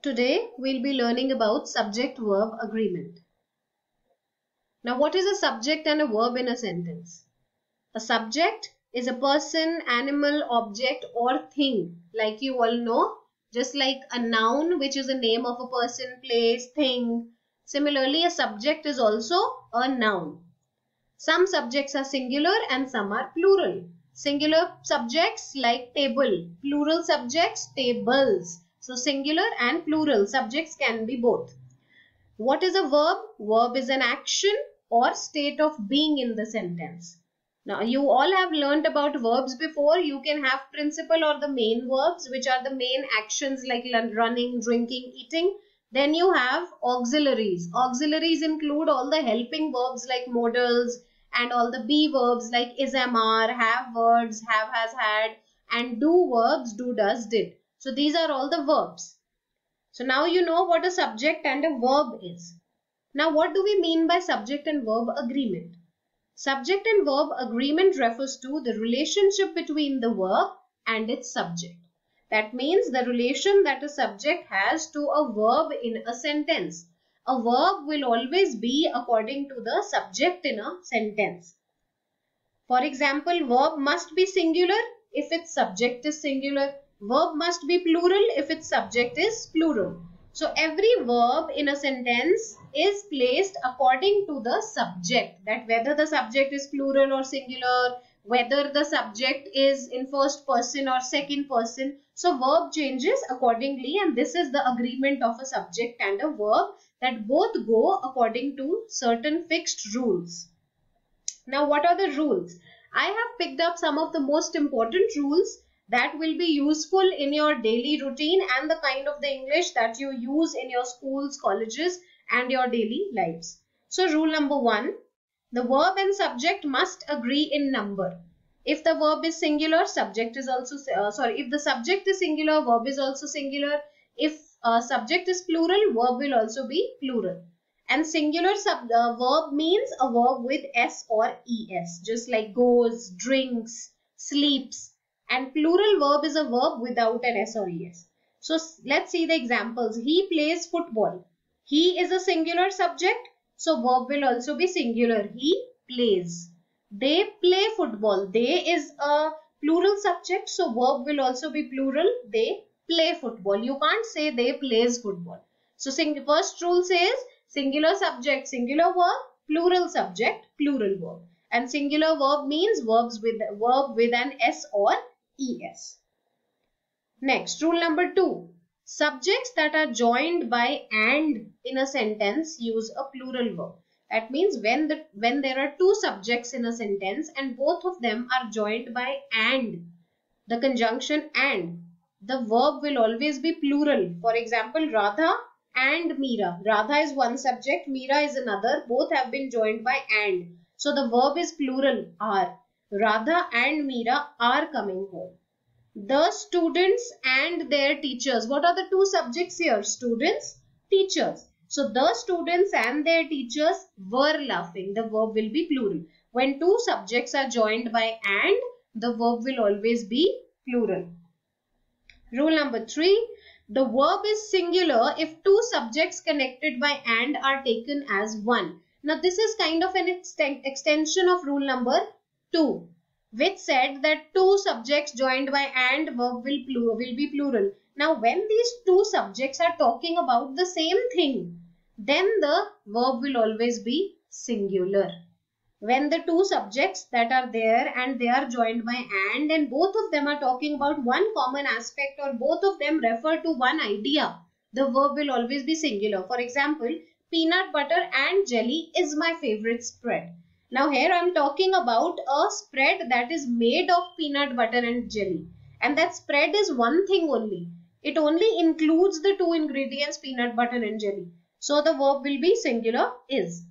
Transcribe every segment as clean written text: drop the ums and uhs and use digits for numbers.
Today we'll be learning about subject-verb agreement. Now what is a subject and a verb in a sentence? A subject is a person, animal, object or thing, like you all know, just like a noun which is a name of a person, place, thing. Similarly, a subject is also a noun. Some subjects are singular and some are plural. Singular subjects like table, plural subjects tables. So singular and plural subjects can be both. What is a verb? Verb is an action or state of being in the sentence. Now you all have learnt about verbs before. You can have principal or the main verbs, which are the main actions like running, drinking, eating. Then you have auxiliaries. Auxiliaries include all the helping verbs like modals and all the be verbs like is, am, are, have words, have, has, had, and do verbs, do, does, did. So these are all the verbs. So now you know what a subject and a verb is. Now what do we mean by subject and verb agreement? Subject and verb agreement refers to the relationship between the verb and its subject. That means the relation that a subject has to a verb in a sentence. A verb will always be according to the subject in a sentence. For example, verb must be singular if its subject is singular. Verb must be plural if its subject is plural. So every verb in a sentence is placed according to the subject, that whether the subject is plural or singular, whether the subject is in first person or second person. So verb changes accordingly, and this is the agreement of a subject and a verb, that both go according to certain fixed rules. Now what are the rules? I have picked up some of the most important rules that will be useful in your daily routine and the kind of the English that you use in your schools, colleges and your daily lives. So rule number 1, the verb and subject must agree in number. If the verb is singular, subject is also, if the subject is singular, verb is also singular. If subject is plural, verb will also be plural. And singular verb means a verb with S or ES, just like goes, drinks, sleeps. And plural verb is a verb without an S or ES. So let's see the examples. He plays football. He is a singular subject, so verb will also be singular. He plays. They play football. They is a plural subject, so verb will also be plural. They play football. You can't say they plays football. So first rule says singular subject, singular verb, plural subject, plural verb. And singular verb means verb with an S or ES. Next, rule number 2. Subjects that are joined by and in a sentence use a plural verb. That means when there are two subjects in a sentence and both of them are joined by and, the conjunction and, the verb will always be plural. For example, Radha and Meera. Radha is one subject, Meera is another. Both have been joined by and. So the verb is plural, are. Radha and Meera are coming home. The students and their teachers. What are the two subjects here? Students, teachers. So the students and their teachers were laughing. The verb will be plural. When two subjects are joined by and, the verb will always be plural. Rule number 3. The verb is singular if two subjects connected by and are taken as one. Now this is kind of an extension of rule number 2, which said that two subjects joined by and, verb will be plural. Now when these two subjects are talking about the same thing, then the verb will always be singular. When the two subjects that are there and they are joined by and both of them are talking about one common aspect or both of them refer to one idea, the verb will always be singular. For example, peanut butter and jelly is my favorite spread. Now here I am talking about a spread that is made of peanut butter and jelly. And that spread is one thing only. It only includes the two ingredients peanut butter and jelly. So the verb will be singular, is.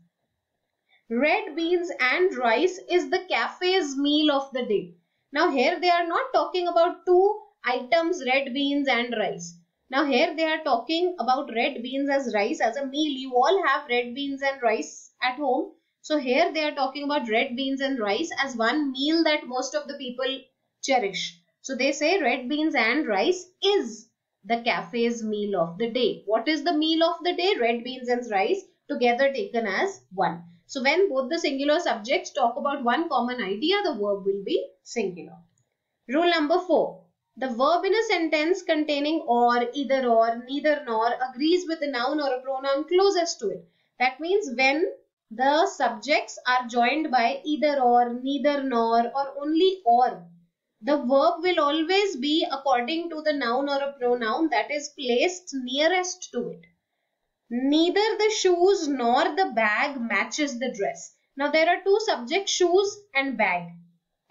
Red beans and rice is the cafe's meal of the day. Now here they are not talking about two items, red beans and rice. Now here they are talking about red beans as rice as a meal. You all have red beans and rice at home. So here they are talking about red beans and rice as one meal that most of the people cherish. So they say red beans and rice is the cafe's meal of the day. What is the meal of the day? Red beans and rice together taken as one. So when both the singular subjects talk about one common idea, the verb will be singular. Rule number 4. The verb in a sentence containing or, either or, neither nor agrees with the noun or a pronoun closest to it. That means when the subjects are joined by either or, neither nor, or only or, the verb will always be according to the noun or a pronoun that is placed nearest to it. Neither the shoes nor the bag matches the dress. Now there are two subjects, shoes and bag.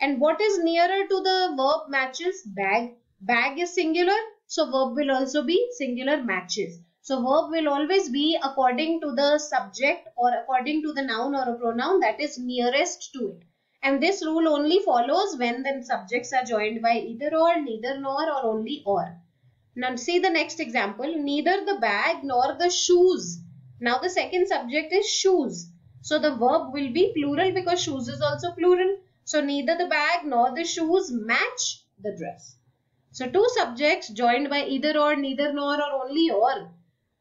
And what is nearer to the verb matches? Bag. Bag is singular, so verb will also be singular matches. So verb will always be according to the subject or according to the noun or a pronoun that is nearest to it. And this rule only follows when the subjects are joined by either or, neither nor, or only or. Now see the next example. Neither the bag nor the shoes. Now the second subject is shoes. So the verb will be plural because shoes is also plural. So neither the bag nor the shoes match the dress. So two subjects joined by either or, neither nor, or only or.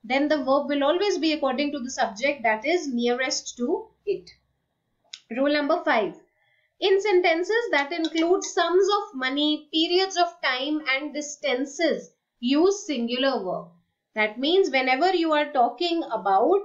Then the verb will always be according to the subject that is nearest to it. Rule number 5. In sentences that include sums of money, periods of time and distances, use singular verb. That means whenever you are talking about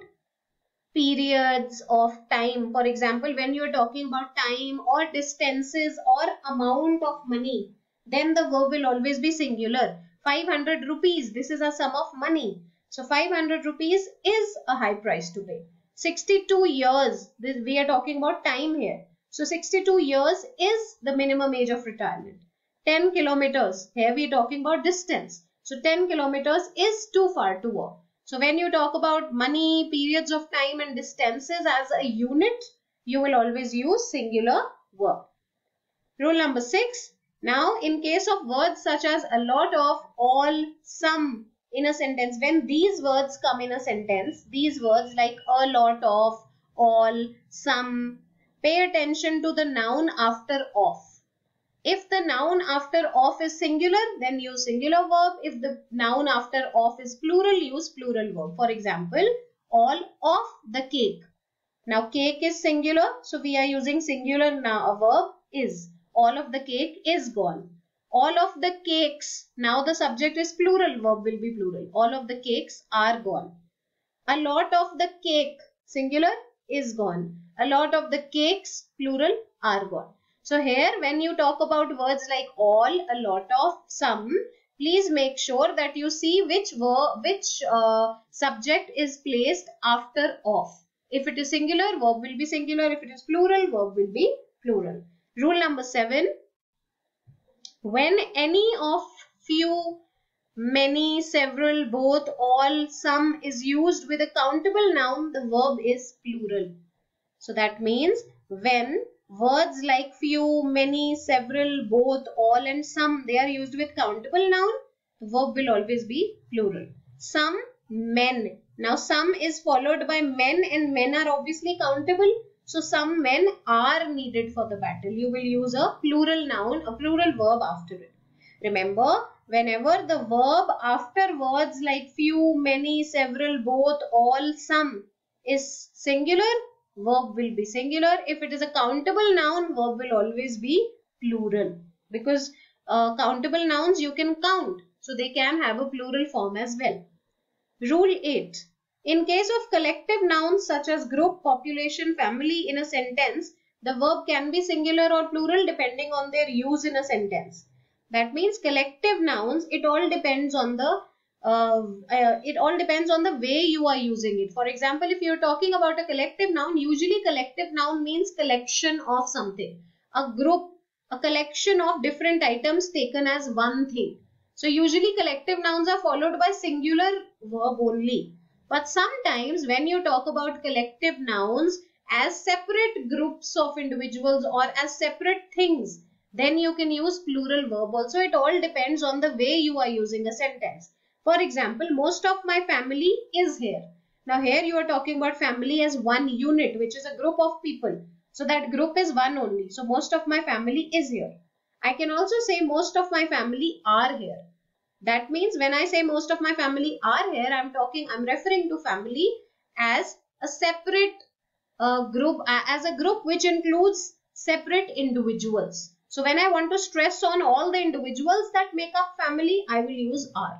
periods of time, for example, when you are talking about time or distances or amount of money, then the verb will always be singular. 500 rupees, this is a sum of money. So 500 rupees is a high price to pay. 62 years, we are talking about time here. So 62 years is the minimum age of retirement. 10 kilometers, here we are talking about distance. So 10 kilometers is too far to walk. So when you talk about money, periods of time and distances as a unit, you will always use singular verb. Rule number 6. Now in case of words such as a lot of, all, some in a sentence, when these words come in a sentence, these words like a lot of, all, some, pay attention to the noun after of. If the noun after of is singular, then use singular verb. If the noun after of is plural, use plural verb. For example, all of the cake. Now cake is singular, so we are using singular now verb is. All of the cake is gone. All of the cakes. Now the subject is plural, verb will be plural. All of the cakes are gone. A lot of the cake, singular, is gone. A lot of the cakes, plural, are gone. So here when you talk about words like all, a lot of, some, please make sure that you see which subject is placed after of. If it is singular, verb will be singular. If it is plural, verb will be plural. Rule number 7. When any of, few, many, several, both, all, some is used with a countable noun, the verb is plural. So that means when words like few, many, several, both, all and some, they are used with countable noun, the verb will always be plural. Some, men. Now some is followed by men and men are obviously countable. So some men are needed for the battle. You will use a plural noun, a plural verb after it. Remember, whenever the verb after words like few, many, several, both, all, some is singular, verb will be singular. If it is a countable noun, verb will always be plural. Because countable nouns you can count. So they can have a plural form as well. Rule 8. In case of collective nouns such as group, population, family in a sentence, the verb can be singular or plural depending on their use in a sentence. That means collective nouns, it all depends on the way you are using it. For example, if you are talking about a collective noun, usually collective noun means collection of something. A group, a collection of different items taken as one thing. So usually collective nouns are followed by singular verb only. But sometimes when you talk about collective nouns as separate groups of individuals or as separate things, then you can use plural verb also. It all depends on the way you are using a sentence. For example, most of my family is here. Now here you are talking about family as one unit, which is a group of people. So that group is one only. So most of my family is here. I can also say most of my family are here. That means when I say most of my family are here, I'm referring to family as a separate group, as a group which includes separate individuals. So when I want to stress on all the individuals that make up family, I will use are.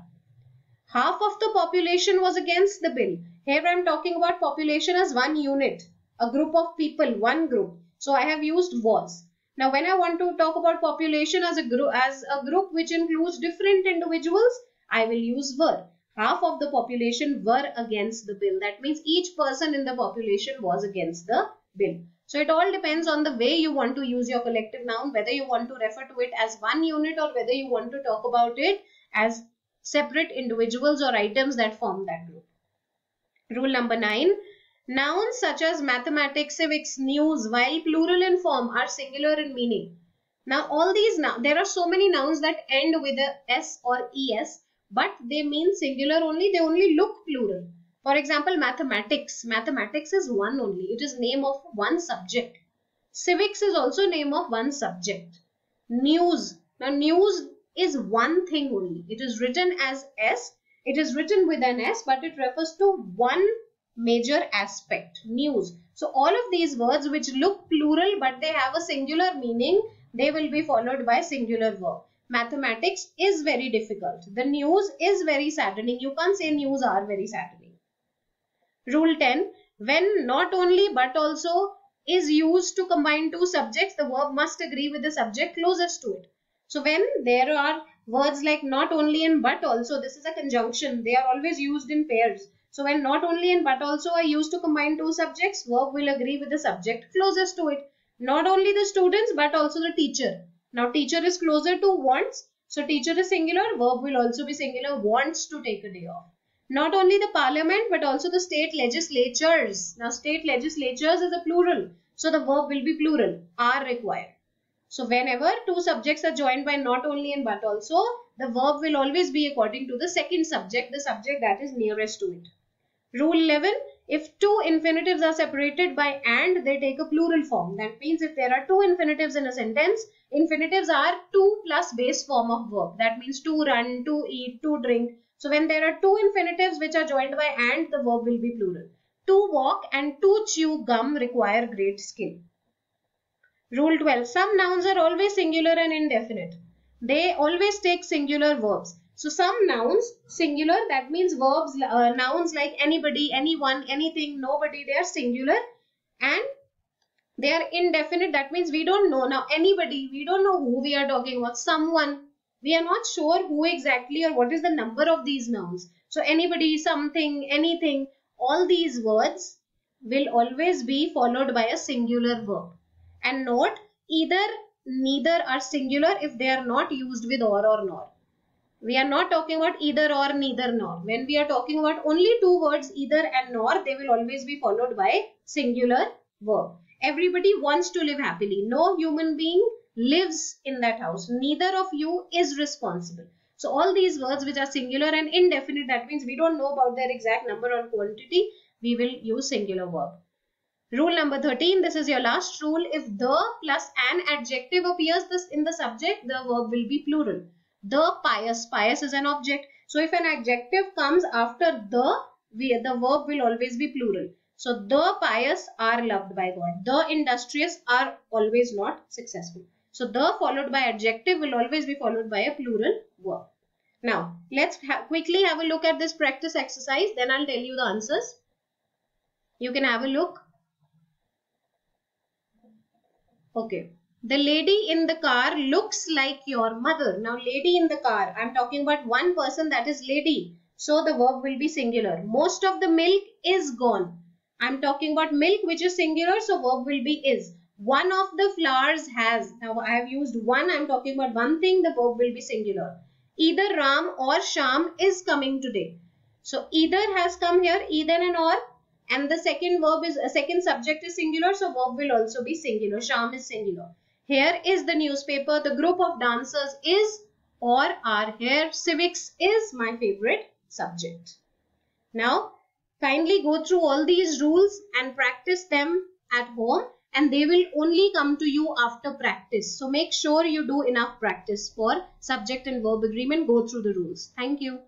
Half of the population was against the bill. Here I am talking about population as one unit, a group of people, one group. So I have used was. Now when I want to talk about population as a group which includes different individuals, I will use were. Half of the population were against the bill. That means each person in the population was against the bill. So it all depends on the way you want to use your collective noun, whether you want to refer to it as one unit or whether you want to talk about it as separate individuals or items that form that group. Rule number 9. Nouns such as mathematics, civics, news, while plural in form, are singular in meaning. Now all these there are so many nouns that end with a s or es, but they mean singular only. They only look plural. For example, mathematics. Mathematics is one only. It is name of one subject. Civics is also name of one subject. News. Now news is one thing only. It is written as s. It is written with an s, but it refers to one major aspect, news. So all of these words which look plural but they have a singular meaning, they will be followed by singular verb. Mathematics is very difficult. The news is very saddening. You can't say news are very saddening. Rule 10. When not only but also is used to combine two subjects, the verb must agree with the subject closest to it. So when there are words like not only and but also, this is a conjunction. They are always used in pairs. So when not only and but also are used to combine two subjects, verb will agree with the subject closest to it. Not only the students but also the teacher. Now teacher is closer to wants. So teacher is singular, verb will also be singular, wants to take a day off. Not only the parliament but also the state legislatures. Now state legislatures is a plural. So the verb will be plural, are required. So whenever two subjects are joined by not only and but also, the verb will always be according to the second subject, the subject that is nearest to it. Rule 11. If two infinitives are separated by and, they take a plural form. That means if there are two infinitives in a sentence, infinitives are to plus base form of verb. That means to run, to eat, to drink. So when there are two infinitives which are joined by and, the verb will be plural. To walk and to chew gum require great skill. Rule 12. Some nouns are always singular and indefinite. They always take singular verbs. So some nouns, singular, that means verbs, nouns like anybody, anyone, anything, nobody, they are singular, and they are indefinite. That means we don't know. Now anybody, we don't know who we are talking about. Someone, we are not sure who exactly or what is the number of these nouns. So anybody, something, anything, all these words will always be followed by a singular verb. And note, either, neither are singular if they are not used with or nor. We are not talking about either or, neither nor. When we are talking about only two words, either and nor, they will always be followed by singular verb. Everybody wants to live happily. No human being lives in that house. Neither of you is responsible. So all these words which are singular and indefinite, that means we don't know about their exact number or quantity, we will use singular verb. Rule number 13, this is your last rule. If the plus an adjective appears in the subject, the verb will be plural. The pious, pious is an object. So if an adjective comes after the verb will always be plural. So the pious are loved by God. The industrious are always not successful. So the followed by adjective will always be followed by a plural verb. Now let's quickly have a look at this practice exercise. Then I'll tell you the answers. You can have a look. Okay. The lady in the car looks like your mother. Now lady in the car, I'm talking about one person, that is lady. So the verb will be singular. Most of the milk is gone. I'm talking about milk which is singular, so verb will be is. One of the flowers has. Now I have used one, I'm talking about one thing, the verb will be singular. Either Ram or Sham is coming today. So either has come here, either and or. And the second verb is, second subject is singular, so verb will also be singular. Sham is singular. Here is the newspaper. The group of dancers is or are here. Civics is my favorite subject. Now, kindly go through all these rules and practice them at home. and they will only come to you after practice. So make sure you do enough practice for subject and verb agreement. Go through the rules. Thank you.